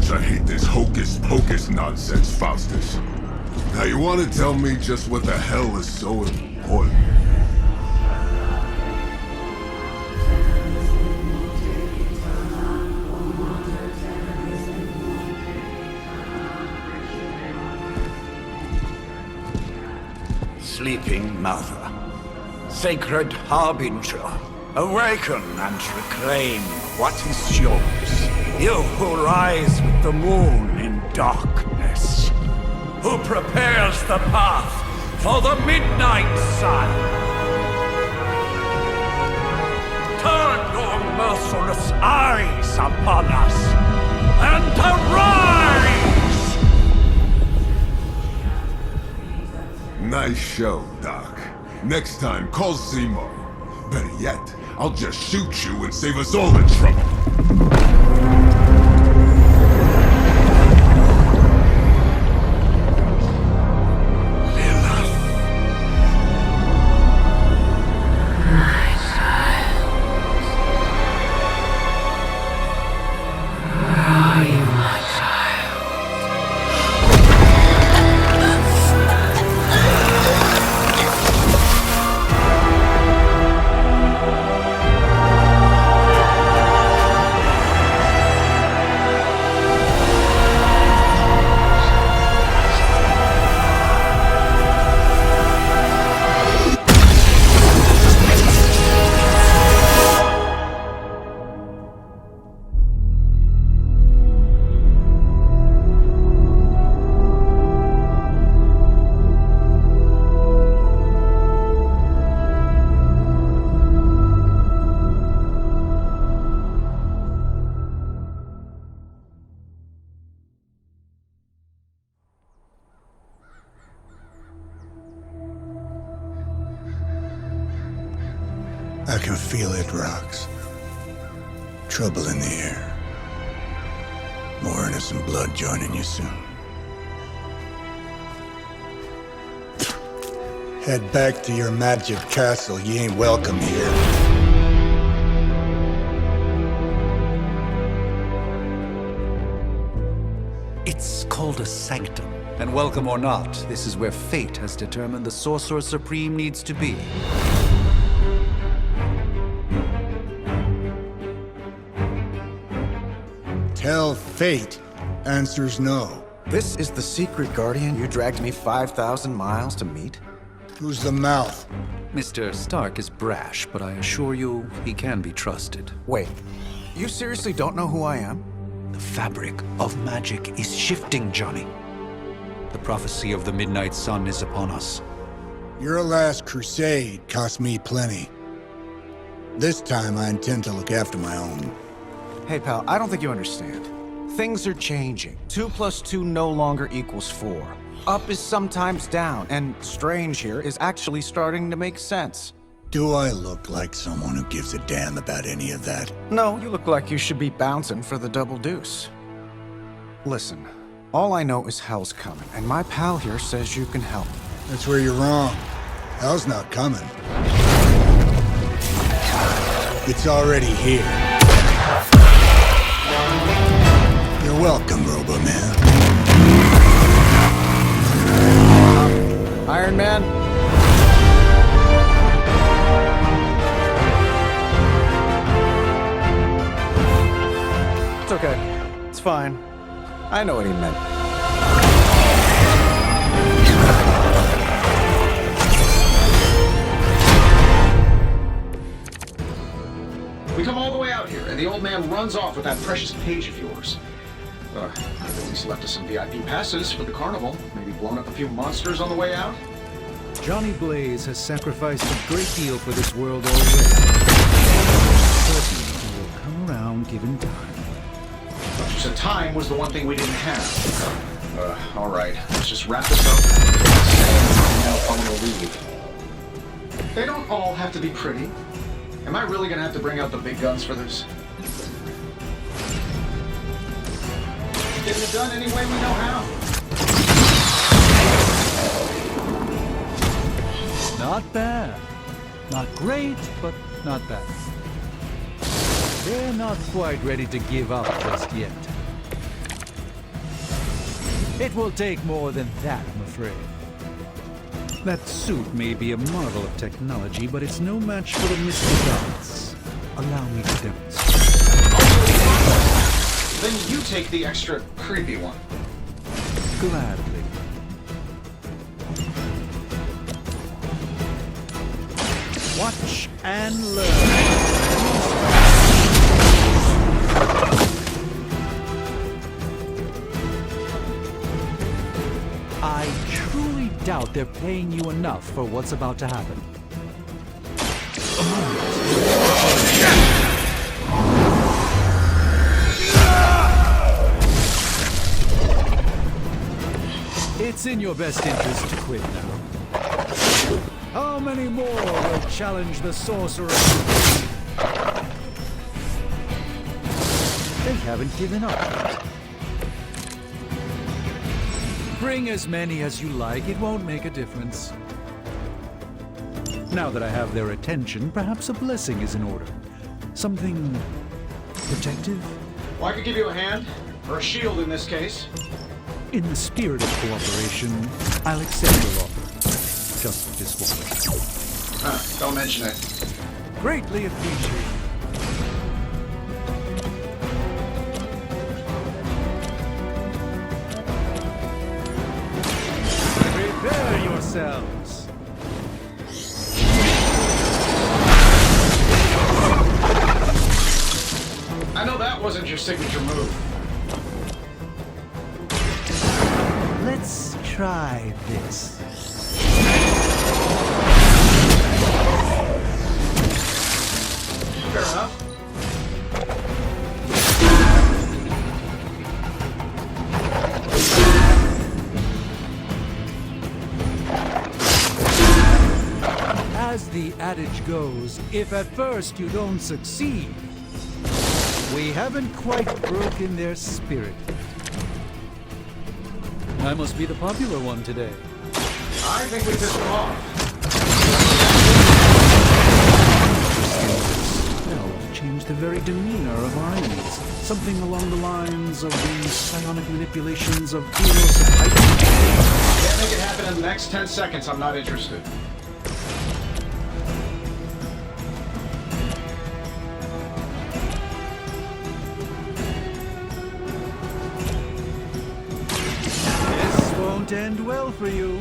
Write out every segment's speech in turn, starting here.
much I hate this hocus-pocus nonsense, Faustus. Now you want to tell me just what the hell is so important? Sleeping Mother, Sacred Harbinger, awaken and reclaim what is yours. You who rise with the moon in darkness, who prepares the path for the midnight sun. Turn your merciless eyes upon us, and arise! Nice show, Doc. Next time, call Seymour. Better yet, I'll just shoot you and save us all the trouble. I can feel it, Rox. Trouble in the air. More innocent blood joining you soon. Head back to your magic castle. You ain't welcome here. It's called a sanctum. And welcome or not, this is where fate has determined the Sorcerer Supreme needs to be. Tell fate. Answers no. This is the secret guardian you dragged me 5,000 miles to meet? Who's the mouth? Mr. Stark is brash, but I assure you, he can be trusted. Wait, you seriously don't know who I am? The fabric of magic is shifting, Johnny. The prophecy of the Midnight Sun is upon us. Your last crusade cost me plenty. This time I intend to look after my own. Hey pal, I don't think you understand. Things are changing. 2 + 2 no longer equals 4. Up is sometimes down, and strange here is actually starting to make sense. Do I look like someone who gives a damn about any of that? No, you look like you should be bouncing for the double deuce. Listen, all I know is hell's coming, and my pal here says you can help. That's where you're wrong. Hell's not coming. It's already here. You're welcome, Robo-Man. Iron Man? It's okay. It's fine. I know what he meant. We come all the way out here, and the old man runs off with that precious page of yours. I've at least left us some VIP passes for the carnival. Maybe blown up a few monsters on the way out. Johnny Blaze has sacrificed a great deal for this world already. Certainly he will come around given time. You said time was the one thing we didn't have. All right, let's just wrap this up. Now I'm gonna leave. They don't all have to be pretty. Am I really gonna have to bring out the big guns for this? Getting it done any way we know how. Not bad. Not great, but not bad. They're not quite ready to give up just yet. It will take more than that, I'm afraid. That suit may be a marvel of technology, but it's no match for the mystic gods. Allow me to demonstrate. Then you take the extra creepy one. Gladly. Watch and learn. I truly doubt they're paying you enough for what's about to happen. It's in your best interest to quit now. How many more will challenge the sorcerer? They haven't given up. Bring as many as you like, it won't make a difference. Now that I have their attention, perhaps a blessing is in order. Something protective? Well, I could give you a hand, or a shield in this case. In the spirit of cooperation, I'll accept your offer. Just this one. Don't mention it. Greatly appreciated. Prepare yourselves. I know that wasn't your signature move. Let's try this. Fair enough. As the adage goes, if at first you don't succeed, we haven't quite broken their spirit. I must be the popular one today. I think we pissed them off. Spell to change the very demeanor of our enemies. Something along the lines of the psionic manipulations of Eros and Hydra. Can't make it happen in the next 10 seconds. I'm not interested. Won't end well for you.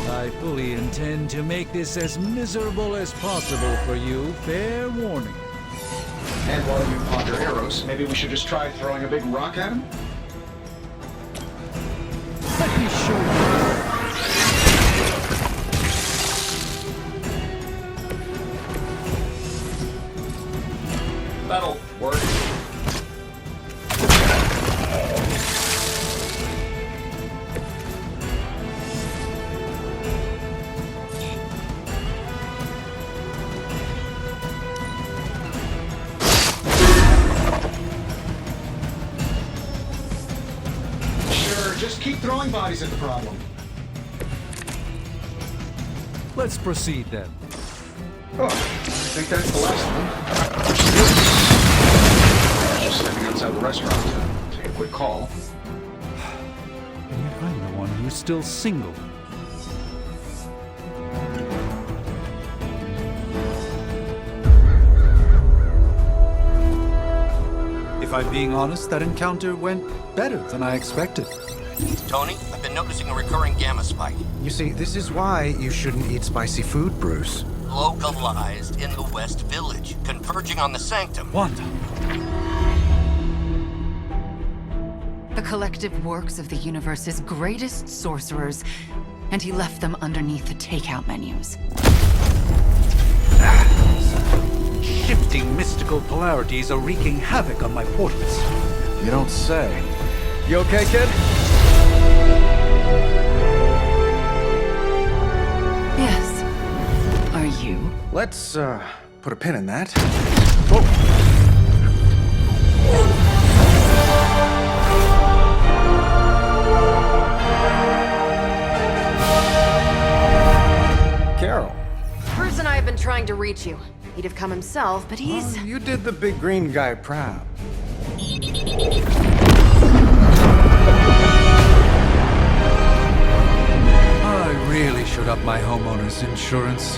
I fully intend to make this as miserable as possible for you. Fair warning. And while you ponder arrows, maybe we should just try throwing a big rock at him? Let me show you. That'll work. Sure, just keep throwing bodies at the problem. Let's proceed then. Oh, I think that's the last one. Just stepping outside the restaurant to take a quick call. And yet I'm the one who's still single. If I'm being honest, that encounter went better than I expected. Tony, I've been noticing a recurring gamma spike. You see, this is why you shouldn't eat spicy food, Bruce. Localized in the West Village, converging on the Sanctum. Wanda. The collective works of the universe's greatest sorcerers, and he left them underneath the takeout menus. Shifting mystical polarities are wreaking havoc on my portals. You don't say. You okay, kid? Yes. Are you? Let's, put a pin in that. Carol. Bruce and I have been trying to reach you. He'd have come himself, but he's... Well, you did the big green guy proud. I really should up my homeowner's insurance.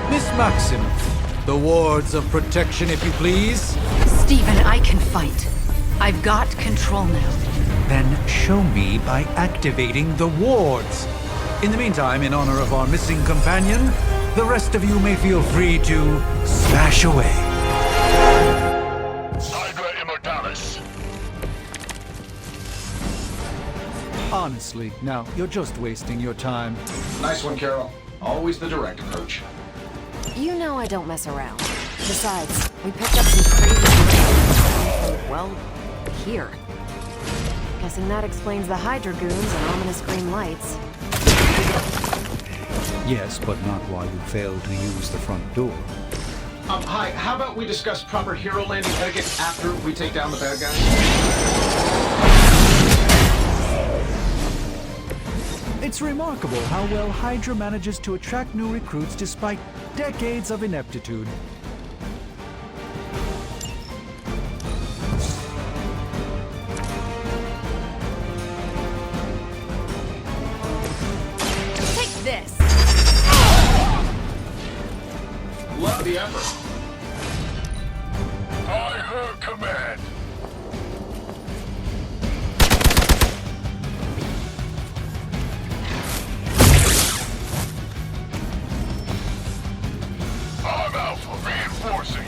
Miss Maxim, the wards of protection, if you please. Stephen, I can fight. I've got control now. Then show me by activating the wards. In the meantime, in honor of our missing companion, the rest of you may feel free to smash away. Hydra Immortalis. Honestly, now, you're just wasting your time. Nice one, Carol. Always the direct approach. You know I don't mess around. Besides, we picked up some crazy details. Well, here. Guessing that explains the Hydra goons and ominous green lights. Yes, but not while you failed to use the front door. Hi, how about we discuss proper hero landing etiquette after we take down the bad guys? It's remarkable how well Hydra manages to attract new recruits despite decades of ineptitude. Take this! Love the effort. I heard command. I'm Alpha reinforcing.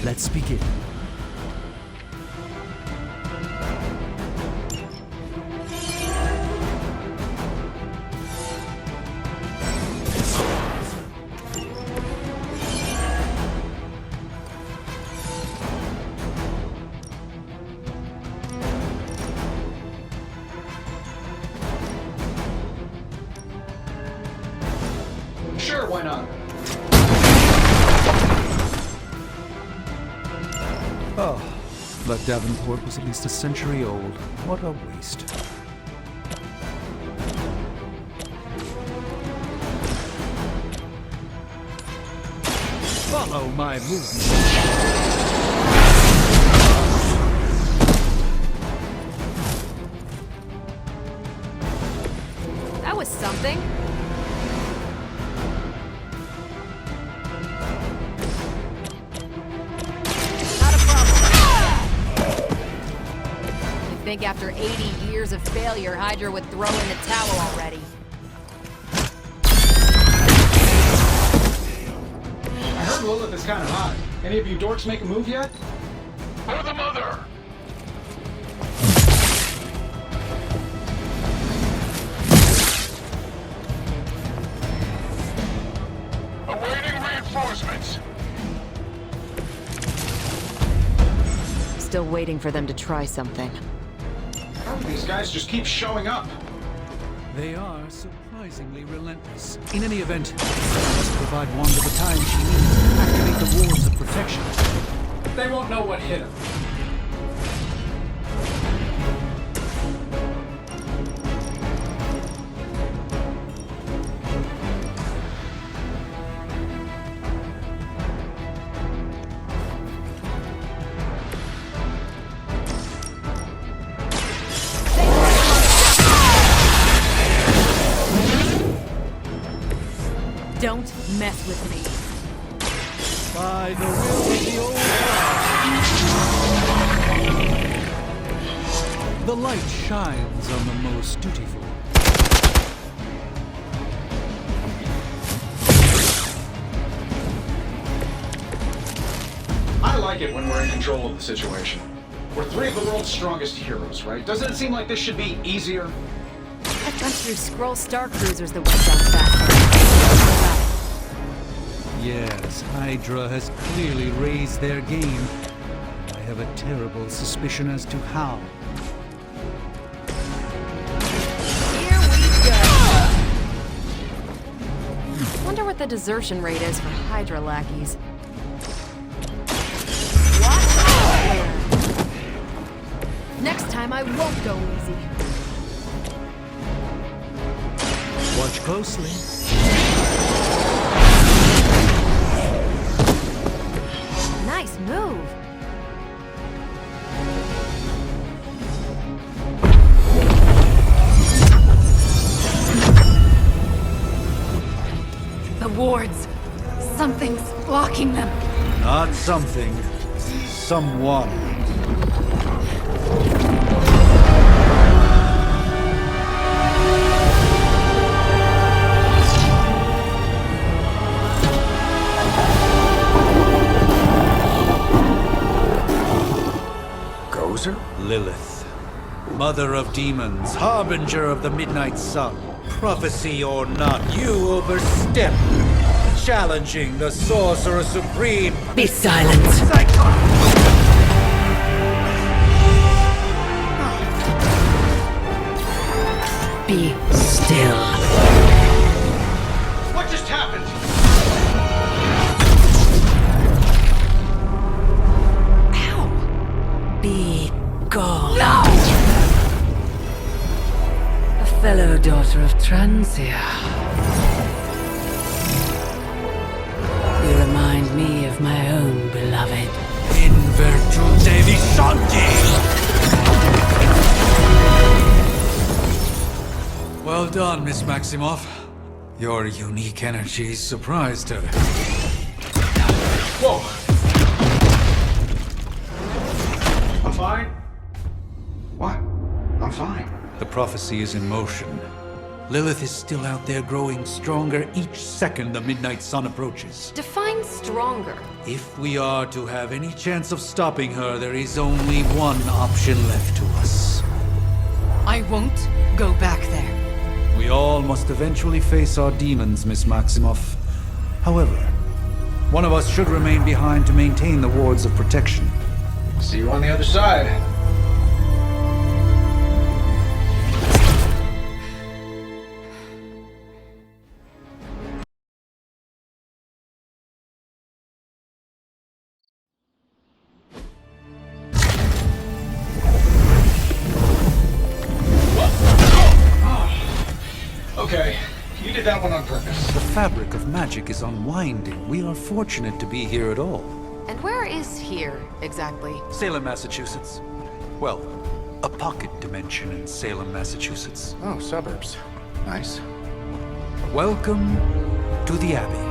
Let's begin. Sure, why not? Oh, but Davenport was at least a century old. What a waste. Follow my movement. That was something. Not a problem. You think after 80 years of failure, Hydra would throw in the towel already? I heard Lilith is kind of hot. Any of you dorks make a move yet? For the mother. Awaiting reinforcements. Still waiting for them to try something. How do these guys just keep showing up? They are surprisingly relentless. In any event, I must provide Wanda the time she needs to activate the wards of protection. They won't know what hit them. Don't mess with me. By the will of the old gods. The light shines on the most dutiful. I like it when we're in control of the situation. We're three of the world's strongest heroes, right? Doesn't it seem like this should be easier? I've gone through Skrull Star Cruisers that went down faster. Yes, Hydra has clearly raised their game. I have a terrible suspicion as to how. Here we go! Wonder what the desertion rate is for Hydra lackeys. Watch out! Next time I won't go easy. Watch closely. Nice move. The wards. Something's blocking them. Not something. Someone. Gozer? Lilith. Mother of demons, harbinger of the midnight sun. Prophecy or not, you overstep. Challenging the Sorcerer Supreme. Be silent. Be still. What just happened? Be gone. No! A fellow daughter of Transia. You remind me of my own beloved. In virtute vishanti! Well done, Miss Maximoff. Your unique energies surprised her. Whoa! I'm fine. What? I'm fine. The prophecy is in motion. Lilith is still out there growing stronger each second the midnight sun approaches. Define stronger. If we are to have any chance of stopping her, there is only one option left to us. I won't go back there. We all must eventually face our demons, Miss Maximoff. However, one of us should remain behind to maintain the wards of protection. See you on the other side. Okay, you did that one on purpose. The fabric of magic is unwinding. We are fortunate to be here at all. And where is here, exactly? Salem, Massachusetts. Well, a pocket dimension in Salem, Massachusetts. Oh, suburbs. Nice. Welcome to the Abbey.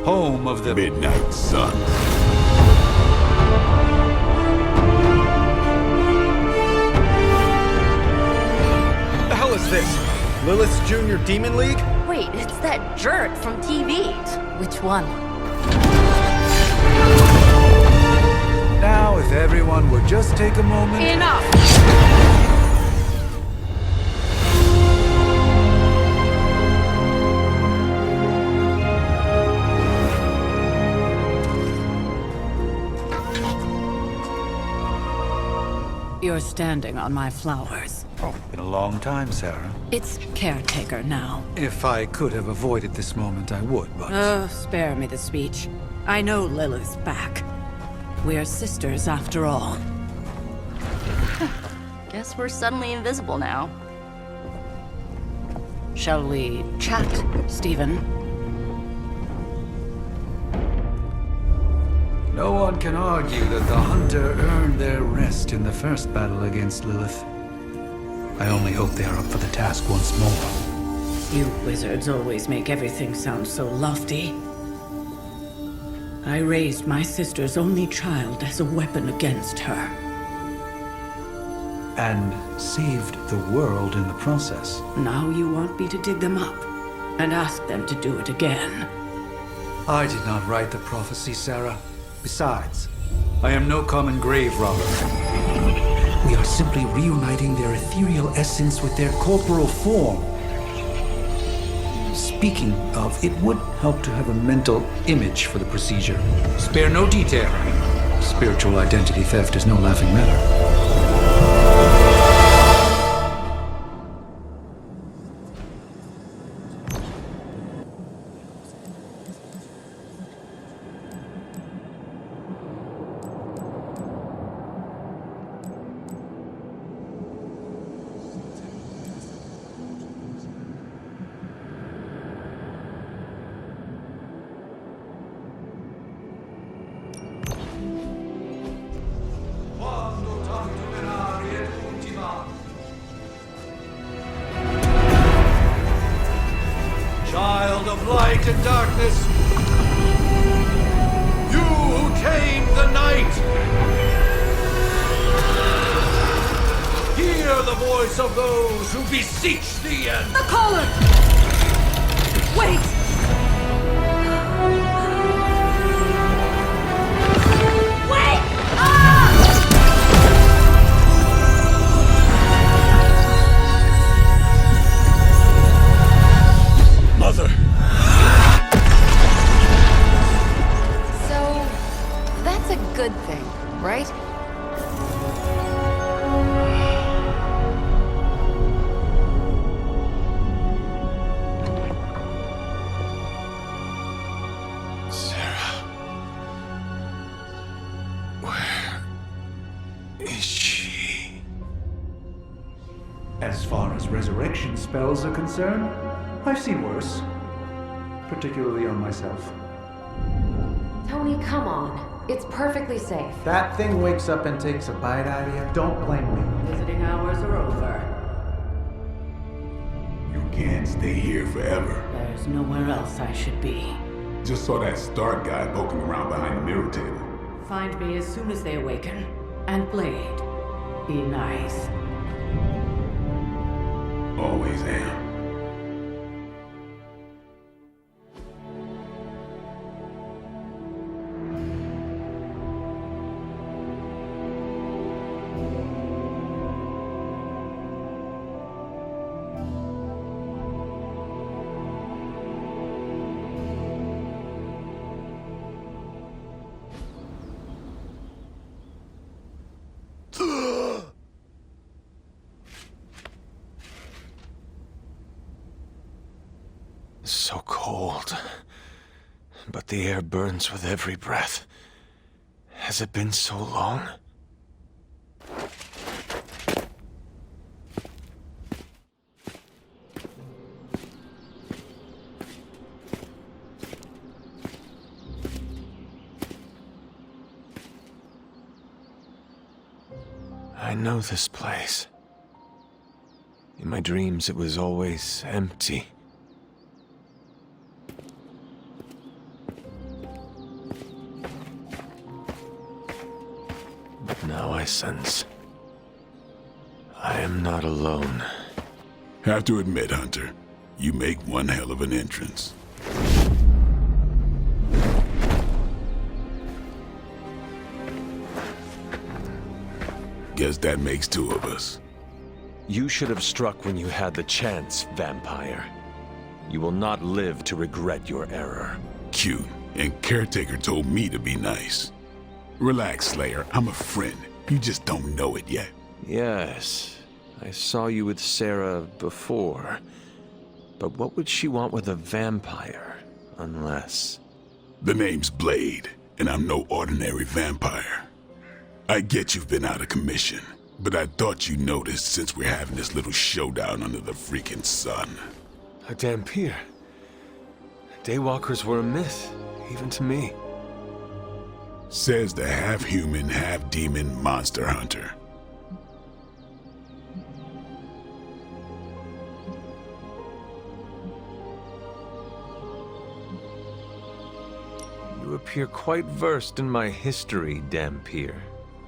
Home of the Midnight Sun. The hell is this? Lilith's Junior Demon League? Wait, it's that jerk from TV. Which one? Now, if everyone would just take a moment... Enough! You're standing on my flowers. Oh, been a long time, Sarah. It's Caretaker now. If I could have avoided this moment, I would, but... Oh, spare me the speech. I know Lilith's back. We're sisters after all. Guess we're suddenly invisible now. Shall we chat, Stephen? No one can argue that the Hunter earned their rest in the first battle against Lilith. I only hope they are up for the task once more. You wizards always make everything sound so lofty. I raised my sister's only child as a weapon against her. And saved the world in the process. Now you want me to dig them up and ask them to do it again. I did not write the prophecy, Sarah. Besides, I am no common grave robber. We are simply reuniting their ethereal essence with their corporal form. Speaking of, it would help to have a mental image for the procedure. Spare no detail. Spiritual identity theft is no laughing matter. child of light and darkness. You who tame the night. Hear the voice of those who beseech the end. The caller! Wait! Wait! Ah! Mother! So, that's a good thing, right? As far as resurrection spells are concerned, I've seen worse. Particularly on myself. Tony, come on. It's perfectly safe. That thing wakes up and takes a bite out of you. Don't blame me. Visiting hours are over. You can't stay here forever. There's nowhere else I should be. Just saw that Stark guy poking around behind the mirror table. Find me as soon as they awaken. And Blade, be nice. Always am. So cold. But the air burns with every breath. Has it been so long? I know this place. In my dreams, it was always empty. But now I sense I am not alone. Have to admit, Hunter, you make one hell of an entrance. Guess that makes two of us. You should have struck when you had the chance, vampire. You will not live to regret your error. Cute, and Caretaker told me to be nice. Relax, Slayer, I'm a friend. You just don't know it yet. Yes, I saw you with Sarah before. But what would she want with a vampire, unless... The name's Blade, and I'm no ordinary vampire. I get you've been out of commission, but I thought you noticed since we're having this little showdown under the freaking sun. A Dampier. Daywalkers were a myth, even to me. Says the half-human, half-demon monster hunter. You appear quite versed in my history, Dampier.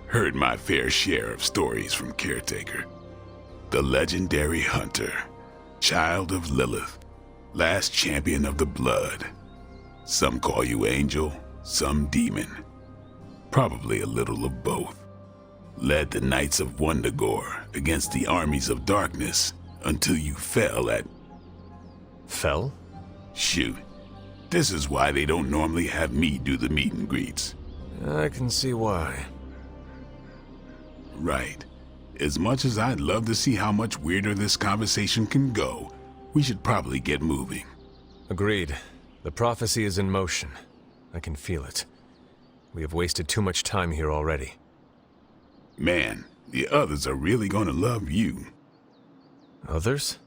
Heard my fair share of stories from Caretaker. The legendary hunter, child of Lilith, last champion of the blood. Some call you angel, some demon. Probably a little of both. Led the Knights of Wundagore against the armies of darkness until you fell at... Fell? Shoot. This is why they don't normally have me do the meet and greets. I can see why. Right. As much as I'd love to see how much weirder this conversation can go, we should probably get moving. Agreed. The prophecy is in motion. I can feel it. We have wasted too much time here already. Man, the others are really gonna love you. Others?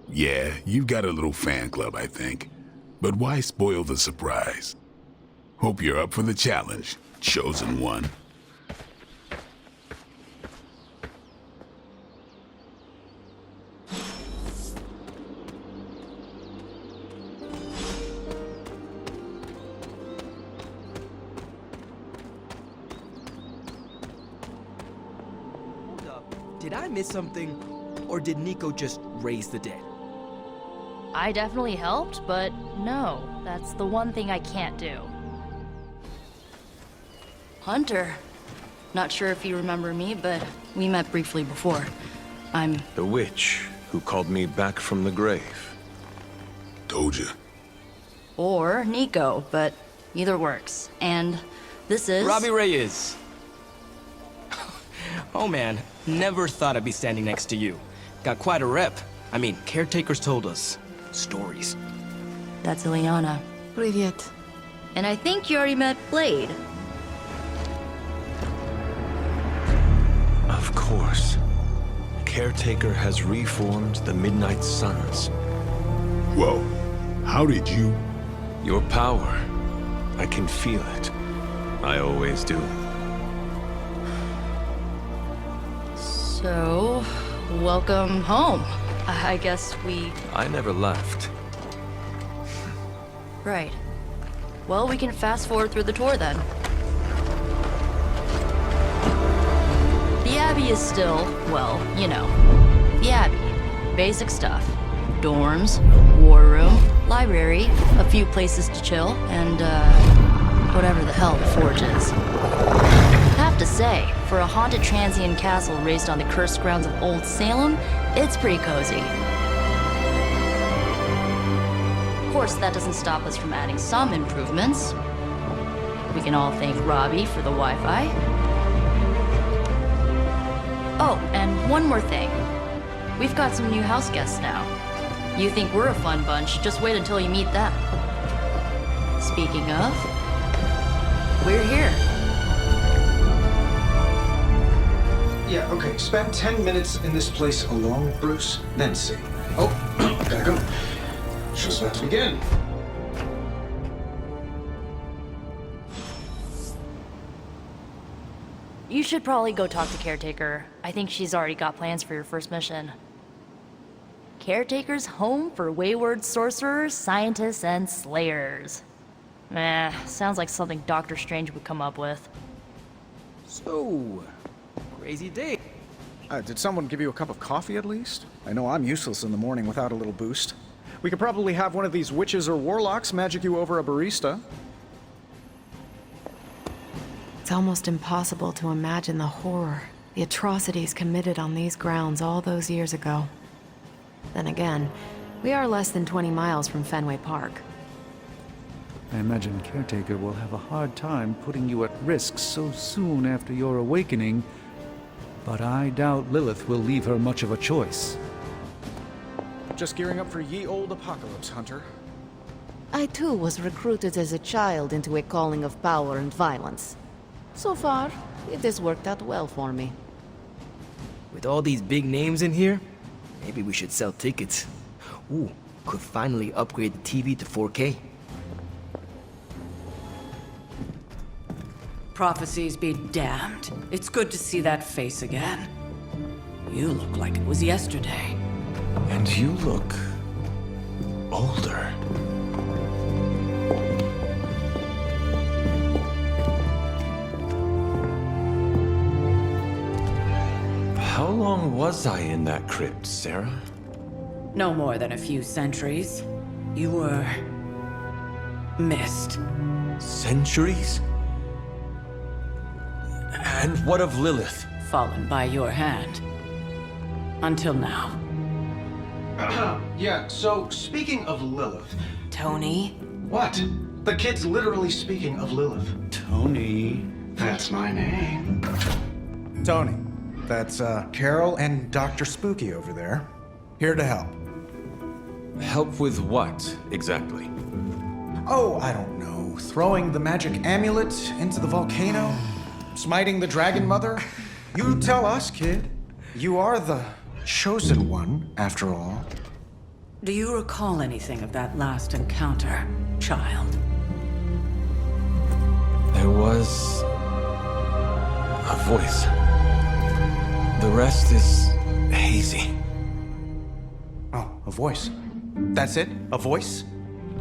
Yeah, you've got a little fan club, I think. But why spoil the surprise? Hope you're up for the challenge, chosen one. Did I miss something? Or did Nico just raise the dead? I definitely helped, but no, that's the one thing I can't do. Hunter. Not sure if you remember me, but we met briefly before. I'm... The witch who called me back from the grave. Told you. Or Nico, but either works. And this is... Robbie Reyes. Oh man, never thought I'd be standing next to you. Got quite a rep. I mean, caretakers told us stories. That's Ileana. Привет. And I think you already met Blade. Of course. Caretaker has reformed the Midnight Suns. Whoa. How did you? Your power. I can feel it. I always do. So, welcome home. I guess we... I never left. Right. Well, we can fast forward through the tour then. The Abbey is still, well, you know, the Abbey. Basic stuff. Dorms, war room, library, a few places to chill, and, whatever the hell the Forge is. Have to say, for a haunted transient castle raised on the cursed grounds of Old Salem, it's pretty cozy. Of course, that doesn't stop us from adding some improvements. We can all thank Robbie for the Wi-Fi. Oh, and one more thing. We've got some new house guests now. You think we're a fun bunch, just wait until you meet them. Speaking of, we're here. Yeah, okay. Spend 10 minutes in this place alone, Bruce, then see. Oh, gotta go. Show's about to begin. You should probably go talk to Caretaker. I think she's already got plans for your first mission. Caretaker's home for wayward sorcerers, scientists, and slayers. Sounds like something Doctor Strange would come up with. So, crazy day. Did someone give you a cup of coffee at least? I know I'm useless in the morning without a little boost. We could probably have one of these witches or warlocks magic you over a barista. It's almost impossible to imagine the horror, the atrocities committed on these grounds all those years ago. Then again, we are less than 20 miles from Fenway Park. I imagine Caretaker will have a hard time putting you at risk so soon after your awakening, but I doubt Lilith will leave her much of a choice. Just gearing up for ye old apocalypse, Hunter. I too was recruited as a child into a calling of power and violence. So far, it has worked out well for me. With all these big names in here, maybe we should sell tickets. Ooh, could finally upgrade the TV to 4K. Prophecies be damned. It's good to see that face again. You look like it was yesterday. And you look... older. How long was I in that crypt, Sarah? No more than a few centuries. You were... missed. Centuries? And what of Lilith? Fallen by your hand. Until now. Yeah, so speaking of Lilith... Tony? What? The kid's literally speaking of Lilith. Tony. That's my name. Tony. That's, Carol and Dr. Spooky over there. Here to help. Help with what, exactly? Oh, I don't know. Throwing the magic amulet into the volcano? Smiting the Dragon Mother? You tell us, kid. You are the chosen one, after all. Do you recall anything of that last encounter, child? There was... a voice. The rest is hazy. Oh, a voice. That's it? A voice?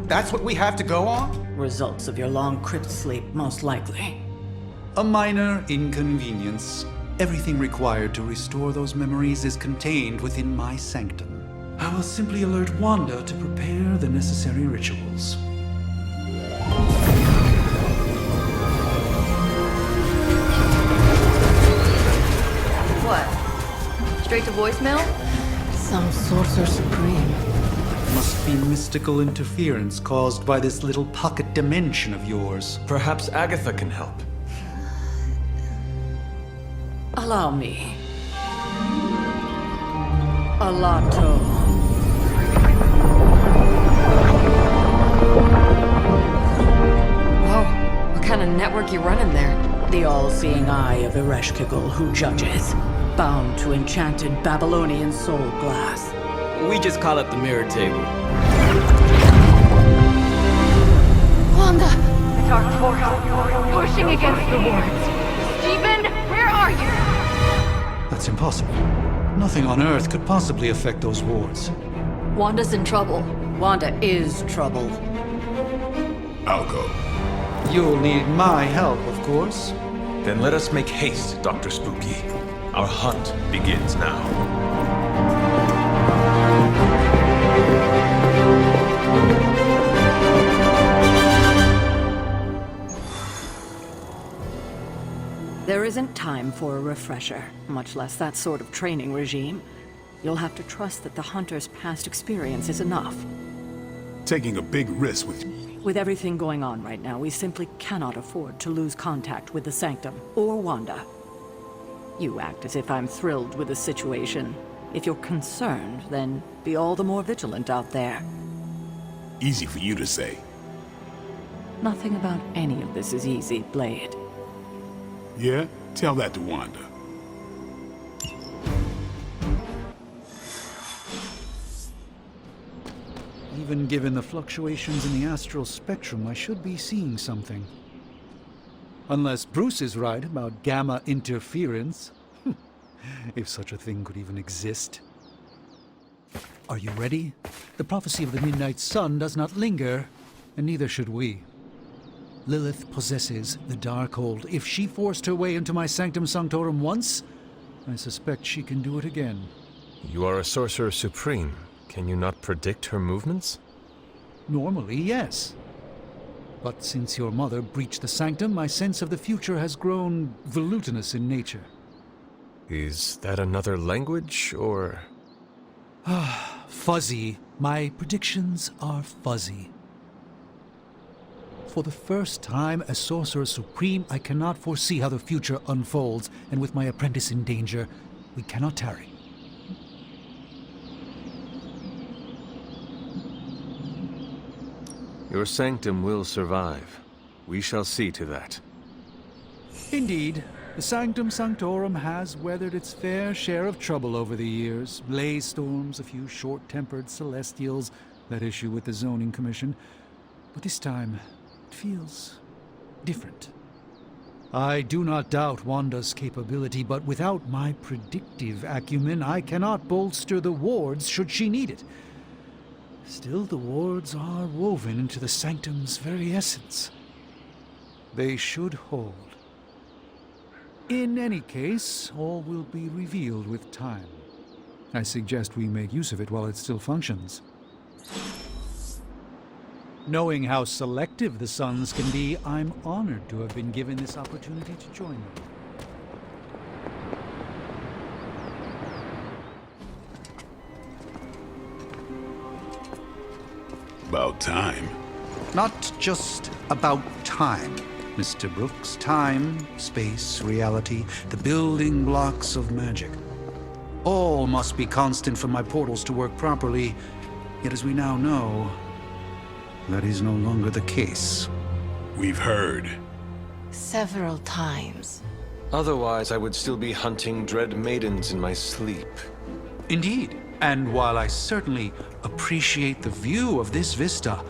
That's what we have to go on? Results of your long crypt sleep, most likely. A minor inconvenience. Everything required to restore those memories is contained within my sanctum. I will simply alert Wanda to prepare the necessary rituals. What? Straight to voicemail? Some Sorcerer Supreme. Must be mystical interference caused by this little pocket dimension of yours. Perhaps Agatha can help. Allow me. Alato. Whoa, what kind of network you running there? The all-seeing eye of Ereshkigal who judges, bound to enchanted Babylonian soul glass. We just call it the mirror table. Wanda! The dark force, pushing against the wards. Stephen, where are you? That's impossible. Nothing on Earth could possibly affect those wards. Wanda's in trouble. Wanda is trouble. I'll go. You'll need my help, of course. Then let us make haste, Dr. Spooky. Our hunt begins now. There isn't time for a refresher, much less that sort of training regime. You'll have to trust that the Hunter's past experience is enough. Taking a big risk with... With everything going on right now, we simply cannot afford to lose contact with the Sanctum, or Wanda. You act as if I'm thrilled with the situation. If you're concerned, then be all the more vigilant out there. Easy for you to say. Nothing about any of this is easy, Blade. Yeah? Tell that to Wanda. Even given the fluctuations in the astral spectrum, I should be seeing something. Unless Bruce is right about gamma interference. If such a thing could even exist. Are you ready? The prophecy of the Midnight Sun does not linger, and neither should we. Lilith possesses the Darkhold. If she forced her way into my Sanctum Sanctorum once, I suspect she can do it again. You are a Sorcerer Supreme. Can you not predict her movements? Normally, yes. But since your mother breached the Sanctum, my sense of the future has grown volutinous in nature. Is that another language, or...? Fuzzy. My predictions are fuzzy. For the first time as Sorcerer Supreme, I cannot foresee how the future unfolds, and with my apprentice in danger, we cannot tarry. Your sanctum will survive. We shall see to that. Indeed. The Sanctum Sanctorum has weathered its fair share of trouble over the years. Blaze storms, a few short-tempered celestials, that issue with the Zoning Commission. But this time, it feels different. I do not doubt Wanda's capability, but without my predictive acumen, I cannot bolster the wards should she need it. Still, the wards are woven into the Sanctum's very essence. They should hold. In any case, all will be revealed with time. I suggest we make use of it while it still functions. Knowing how selective the Suns can be, I'm honored to have been given this opportunity to join them. About time. Not just about time, Mr. Brooks. Time, space, reality, the building blocks of magic. All must be constant for my portals to work properly, yet as we now know, that is no longer the case. We've heard. Several times. Otherwise, I would still be hunting dread maidens in my sleep. Indeed. And while I certainly appreciate the view of this vista,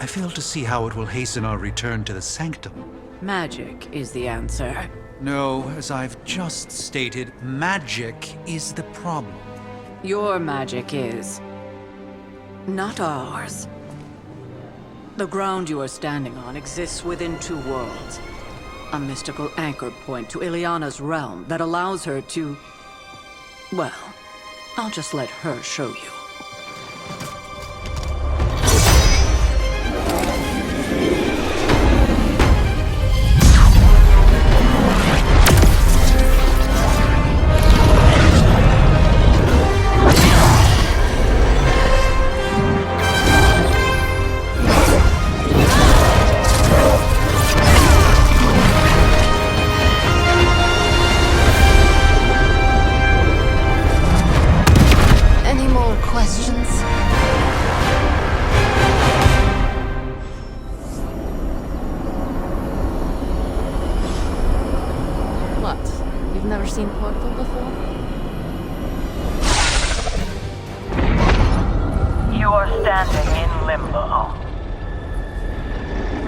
I fail to see how it will hasten our return to the Sanctum. Magic is the answer. No, as I've just stated, magic is the problem. Your magic is. Not ours. The ground you are standing on exists within two worlds. A mystical anchor point to Ileana's realm that allows her to... Well, I'll just let her show you. Seen Portal before? You are standing in limbo.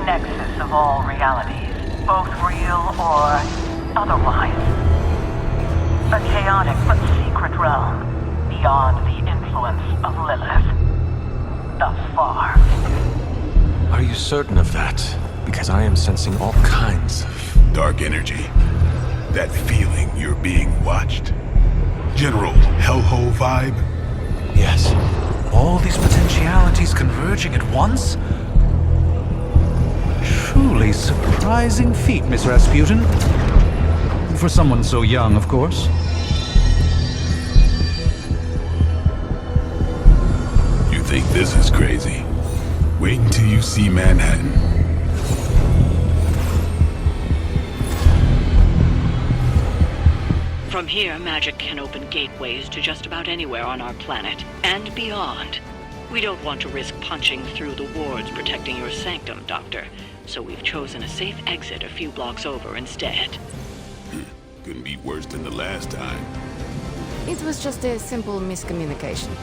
Nexus of all realities, both real or otherwise. A chaotic but secret realm, beyond the influence of Lilith. Thus far. Are you certain of that? Because I am sensing all kinds of... dark energy. That feeling you're being watched? General hellhole vibe? Yes. All these potentialities converging at once? Truly surprising feat, Miss Rasputin. For someone so young, of course. You think this is crazy? Wait until you see Manhattan. From here, magic can open gateways to just about anywhere on our planet, and beyond. We don't want to risk punching through the wards protecting your sanctum, Doctor, so we've chosen a safe exit a few blocks over instead. Couldn't be worse than the last time. It was just a simple miscommunication.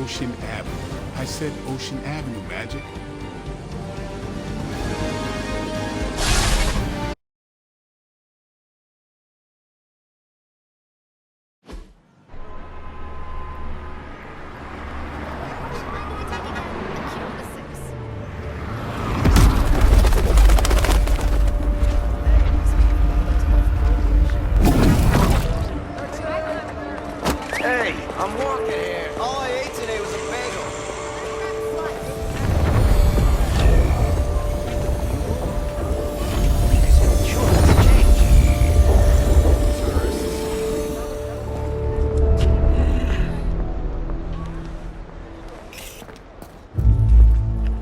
Ocean Avenue. I said Ocean Avenue, Magic.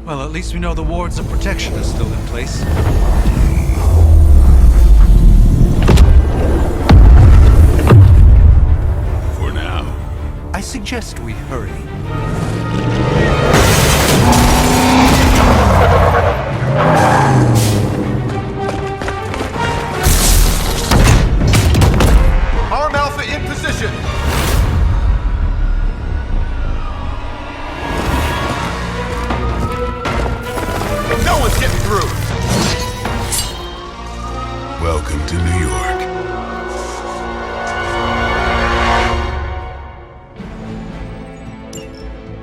Well, at least we know the wards of protection are still in place. For now. I suggest we hurry. Arm Alpha in position! No one's getting through! Welcome to New York.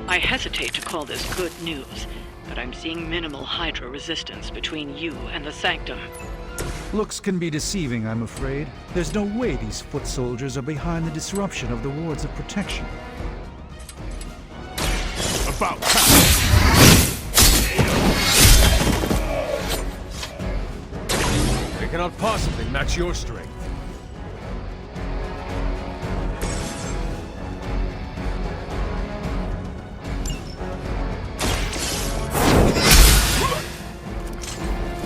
I hesitate to call this good news, but I'm seeing minimal Hydra resistance between you and the Sanctum. Looks can be deceiving, I'm afraid. There's no way these foot soldiers are behind the disruption of the wards of protection. About time! They cannot possibly match your strength.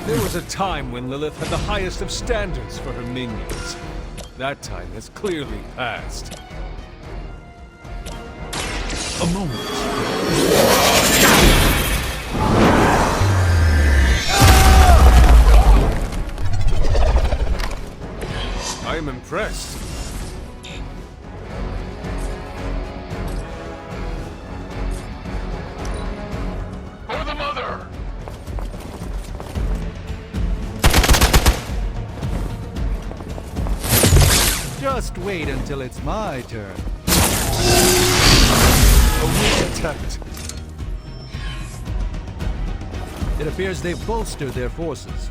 There was a time when Lilith had the highest of standards for her minions. That time has clearly passed. A moment. I am impressed. For the mother! Just wait until it's my turn. A weak attempt. It appears they've bolstered their forces.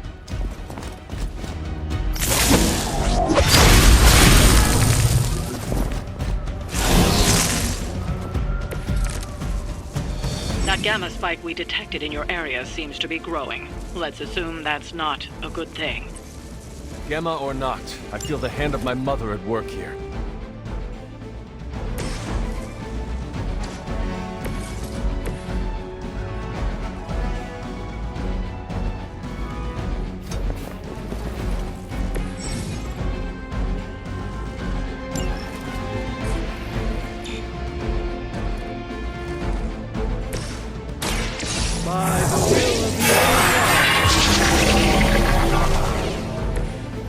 That gamma spike we detected in your area seems to be growing. Let's assume that's not a good thing. Gamma or not, I feel the hand of my mother at work here.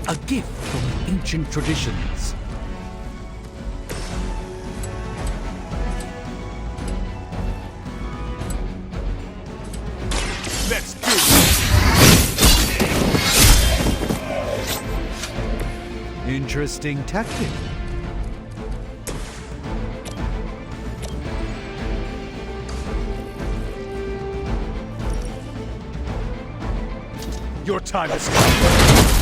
A gift from ancient traditions. Let's do it! Interesting tactic. Your time has come.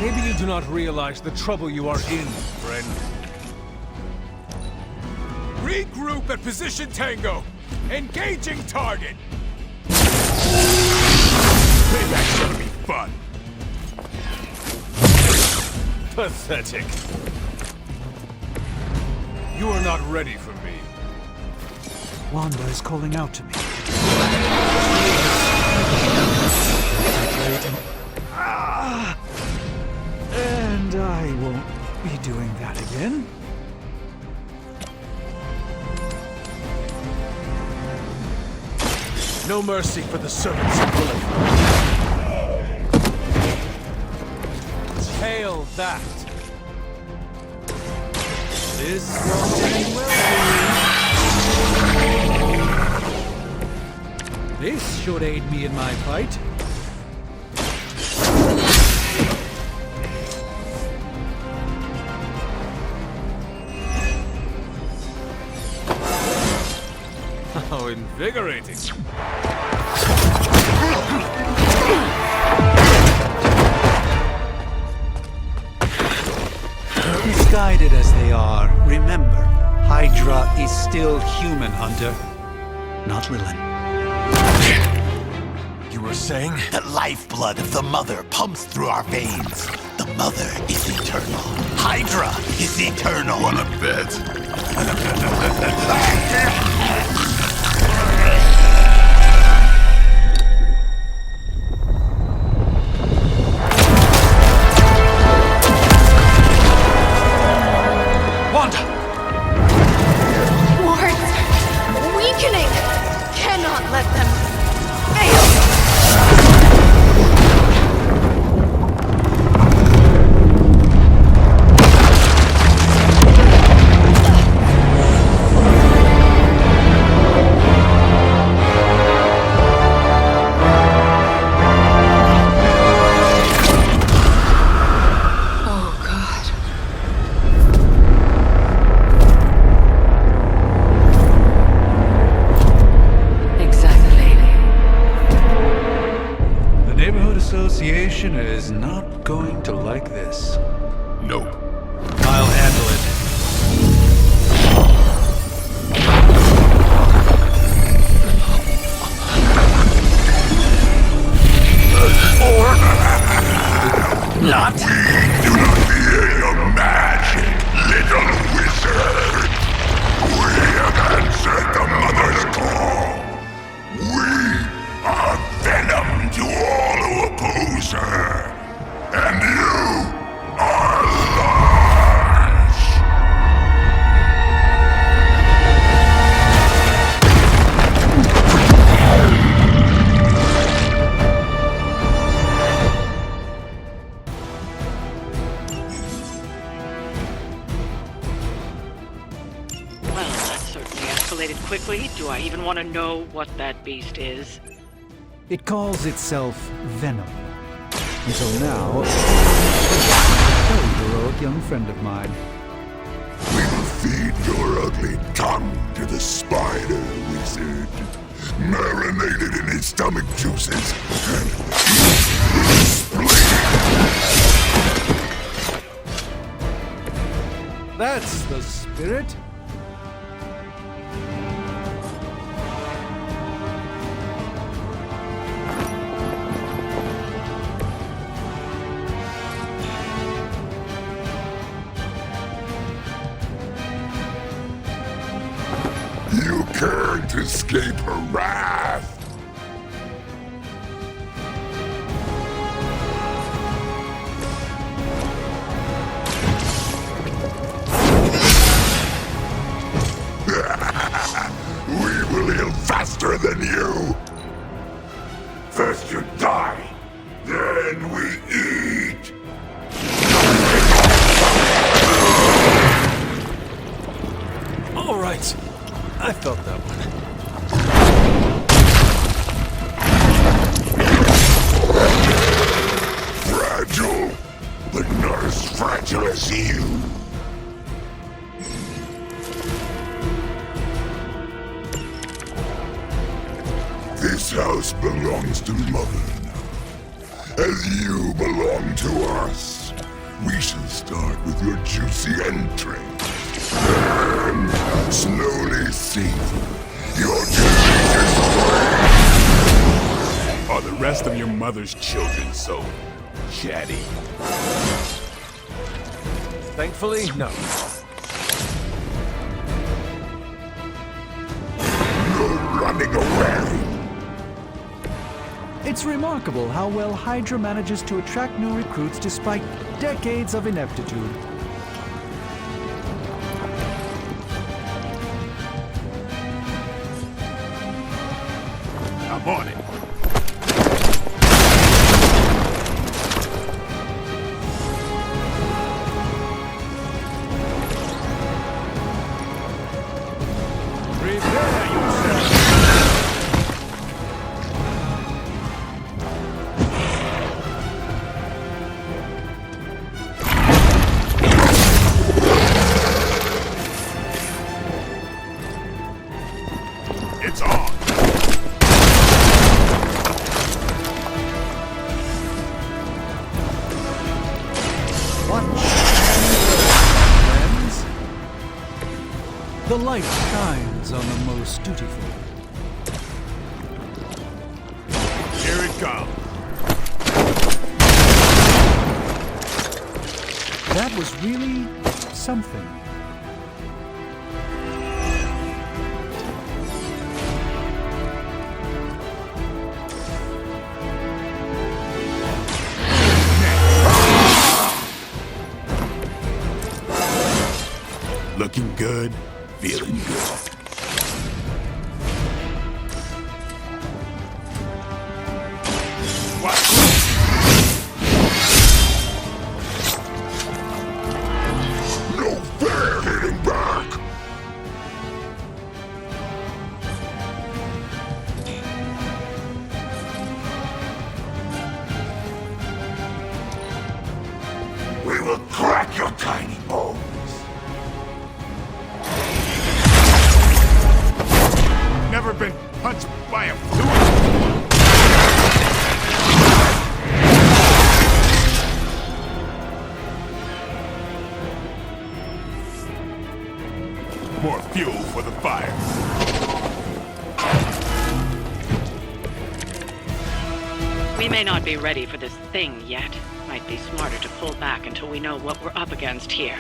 Maybe you do not realize the trouble you are in, friend. Regroup at position Tango. Engaging target. Payback's gonna be fun. Pathetic. You are not ready for me. Wanda is calling out to me. And I won't be doing that again. No mercy for the servants of Lilith. Hail that. This won't end well for you. This should aid me in my fight. How invigorating. Misguided as they are, remember, Hydra is still human, Hunter. Not Lilith. You were saying? The lifeblood of the Mother pumps through our veins. The Mother is eternal. Hydra is eternal. Wanna bet? Association is not going to like this. Nope. I'll handle it. Or not. We do not fear your magic, little wizard. We have answered the Mother's call. We are Venom to all who oppose her. And you are lost. Well, that certainly escalated quickly. Do I even want to know what that beast is? It calls itself Venom. Until now, a heroic young friend of mine. We will feed your ugly tongue to the spider wizard. Marinated in his stomach juices and eat his spleen. That's the spirit. You can't escape her wrath. We will heal faster than you. First you die, then we eat. All right. I felt that one. Fragile, but not as fragile as you. This house belongs to Mother now, as you belong to us. We shall start with your juicy entrails, then slowly savor your delicious brain. Are the rest of your mother's children so chatty? Thankfully, no. No running away. It's remarkable how well Hydra manages to attract new recruits despite decades of ineptitude. I'm on it. Prepare yourself. It's on. Friends, the light shines on the most dutiful. Here it comes. That was really something. Looking good, feeling good. No fair hitting back. We will crack your tiny bones. Never been punched by a fluid. More fuel for the fire. We may not be ready for this thing yet. Might be smarter to pull back until we know what we're up against here.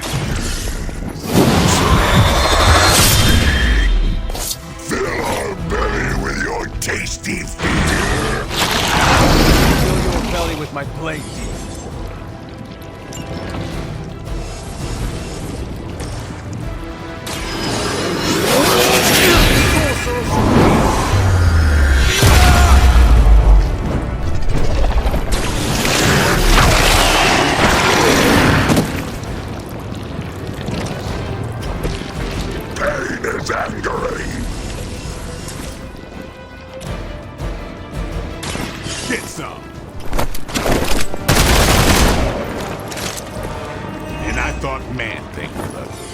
Fill our belly with your tasty fear. Fill your belly with my blade. Pain is angering. Get some. Man-Thing was ugly.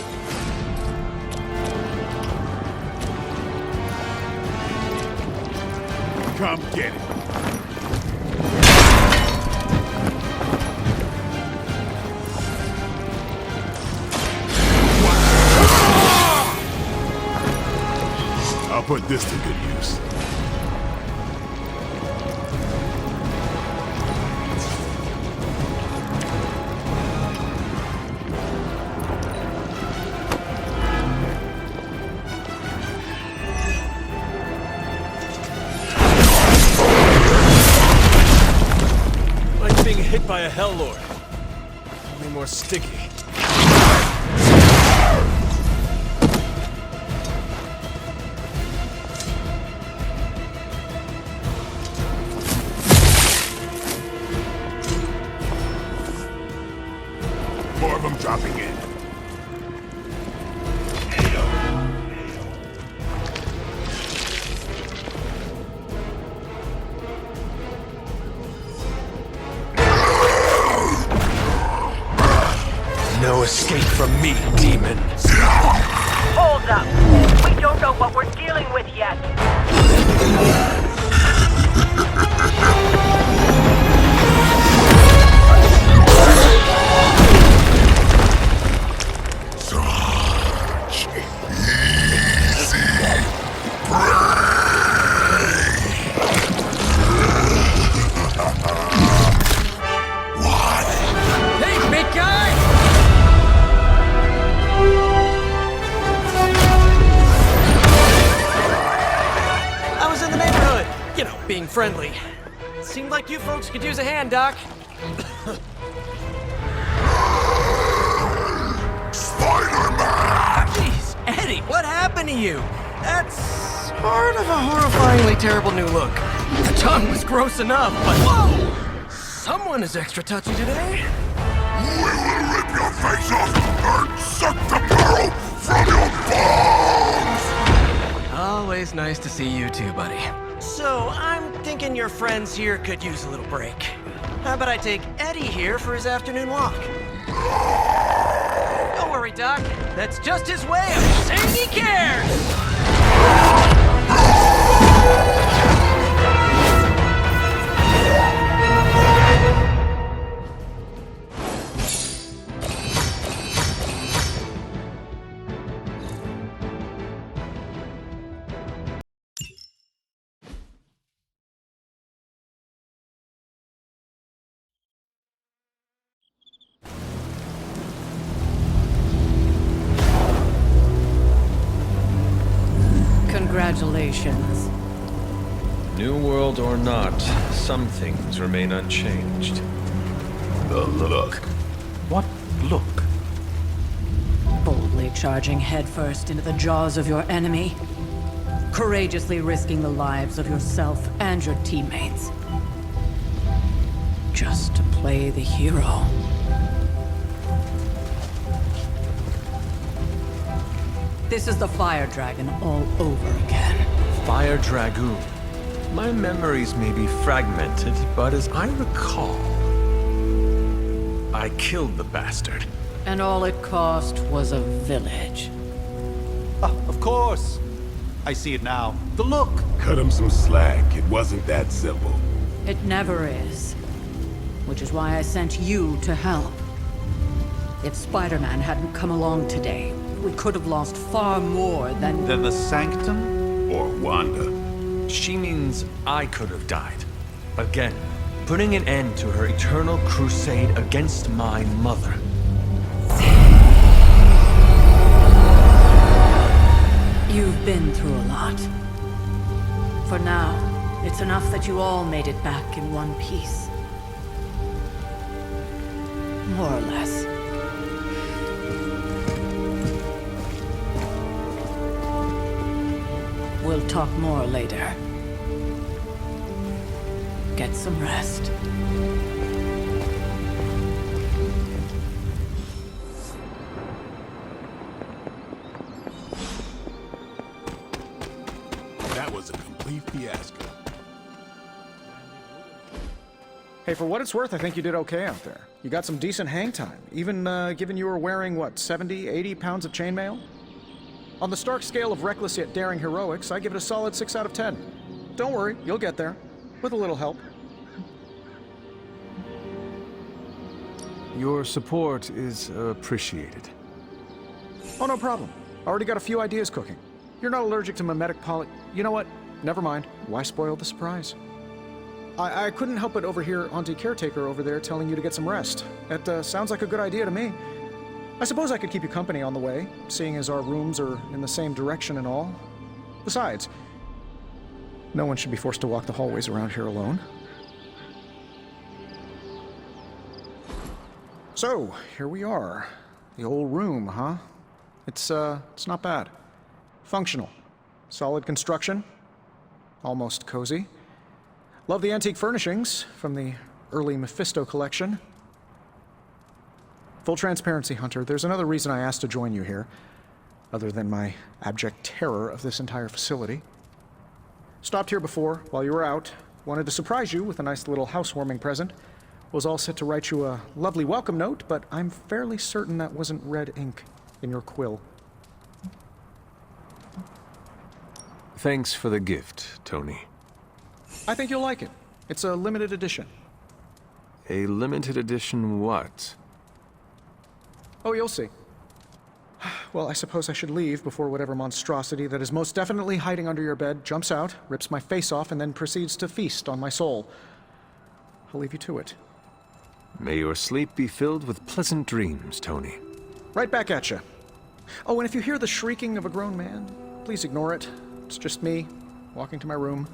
Come get it. I'll put this to good use. Like being hit by a Hell Lord. Only more sticky. More of them dropping in. No escape from me, demon. Hold up. We don't know what we're dealing with yet. Hey, big guy! I was in the neighborhood, you know, being friendly. Seemed like you folks could use a hand, Doc. Spider-Man! Jeez, Eddie, what happened to you? That's sort of a horrifyingly terrible new look. The tongue was gross enough, but whoa! Someone is extra touchy today. We will rip your face off and suck the marrow from your bones! Always nice to see you too, buddy. So, I'm thinking your friends here could use a little break. How about I take Eddie here for his afternoon walk? Don't worry, Doc. That's just his way of saying he cares! Congratulations. New world or not, some things remain unchanged. The look. What look? Boldly charging headfirst into the jaws of your enemy. Courageously risking the lives of yourself and your teammates. Just to play the hero. This is the Fire Dragon all over again. Fire Dragoon. My memories may be fragmented, but as I recall, I killed the bastard. And all it cost was a village. Of course. I see it now. The look. Cut him some slack. It wasn't that simple. It never is. Which is why I sent you to help. If Spider-Man hadn't come along today, we could have lost far more than the Sanctum? Or Wanda. She means I could have died. Again, putting an end to her eternal crusade against my mother. You've been through a lot. For now, it's enough that you all made it back in one piece. More or less. We'll talk more later. Get some rest. That was a complete fiasco. Hey, for what it's worth, I think you did okay out there. You got some decent hang time, even given you were wearing, what, 70, 80 pounds of chainmail? On the Stark scale of reckless yet daring heroics, I give it a solid 6 out of 10. Don't worry, you'll get there. With a little help. Your support is appreciated. Oh, no problem. Already got a few ideas cooking. You're not allergic to mimetic poly... You know what? Never mind. Why spoil the surprise? I couldn't help but overhear Auntie Caretaker over there telling you to get some rest. That sounds like a good idea to me. I suppose I could keep you company on the way, seeing as our rooms are in the same direction and all. Besides, no one should be forced to walk the hallways around here alone. So, here we are. The old room, huh? It's not bad. Functional. Solid construction. Almost cozy. Love the antique furnishings from the early Mephisto collection. Full transparency, Hunter, there's another reason I asked to join you here, other than my abject terror of this entire facility. Stopped here before, while you were out. Wanted to surprise you with a nice little housewarming present. Was all set to write you a lovely welcome note, but I'm fairly certain that wasn't red ink in your quill. Thanks for the gift, Tony. I think you'll like it. It's a limited edition. A limited edition what? Oh, you'll see. Well, I suppose I should leave before whatever monstrosity that is most definitely hiding under your bed jumps out, rips my face off, and then proceeds to feast on my soul. I'll leave you to it. May your sleep be filled with pleasant dreams, Tony. Right back at you. Oh, and if you hear the shrieking of a grown man, please ignore it. It's just me, walking to my room.